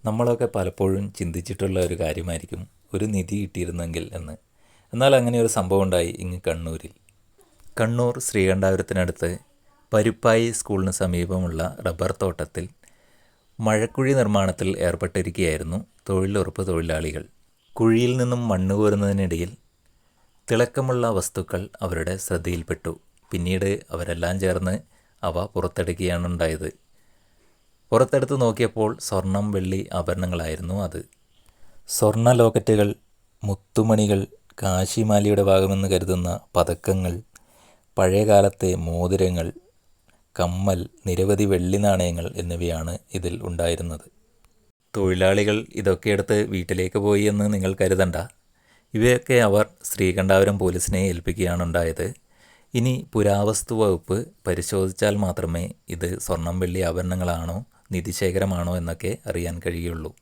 നമ്മളൊക്കെ പലപ്പോഴും ചിന്തിച്ചിട്ടുള്ള ഒരു കാര്യമായിരിക്കും ഒരു നിധി കിട്ടിയിരുന്നെങ്കിൽ എന്ന്. എന്നാൽ അങ്ങനെ ഒരു സംഭവം ഉണ്ടായി ഇങ്ങ് കണ്ണൂരിൽ. കണ്ണൂർ ശ്രീകണ്ഠാപുരത്തിനടുത്ത് പരുപ്പായി സ്കൂളിന് സമീപമുള്ള റബ്ബർ തോട്ടത്തിൽ മഴക്കുഴി നിർമ്മാണത്തിൽ ഏർപ്പെട്ടിരിക്കുകയായിരുന്നു തൊഴിലുറപ്പ് തൊഴിലാളികൾ. കുഴിയിൽ നിന്നും മണ്ണ് കോരുന്നതിനിടയിൽ തിളക്കമുള്ള വസ്തുക്കൾ അവരുടെ ശ്രദ്ധയിൽപ്പെട്ടു. പിന്നീട് അവരെല്ലാം ചേർന്ന് അവ പുറത്തെടുക്കുകയാണുണ്ടായത്. പുറത്തെടുത്ത് നോക്കിയപ്പോൾ സ്വർണം, വെള്ളി ആഭരണങ്ങളായിരുന്നു അത്. സ്വർണ്ണ ലോക്കറ്റുകൾ, മുത്തുമണികൾ, കാശിമാലിയുടെ ഭാഗമെന്ന് കരുതുന്ന പതക്കങ്ങൾ, പഴയകാലത്തെ മോതിരങ്ങൾ, കമ്മൽ, നിരവധി വെള്ളി നാണയങ്ങൾ എന്നിവയാണ് ഇതിൽ ഉണ്ടായിരുന്നത്. തൊഴിലാളികൾ ഇതൊക്കെ എടുത്ത് വീട്ടിലേക്ക് പോയി എന്ന് നിങ്ങൾ കരുതണ്ട. ഇവയൊക്കെ അവർ ശ്രീകണ്ഠാപുരം പോലീസിനെ ഏൽപ്പിക്കുകയാണുണ്ടായത്. ഇനി പുരാവസ്തു വകുപ്പ് പരിശോധിച്ചാൽ മാത്രമേ ഇത് സ്വർണം, വെള്ളി ആഭരണങ്ങളാണോ നിധിശേഖരമാണോ എന്നൊക്കെ അറിയാൻ കഴിയുള്ളൂ.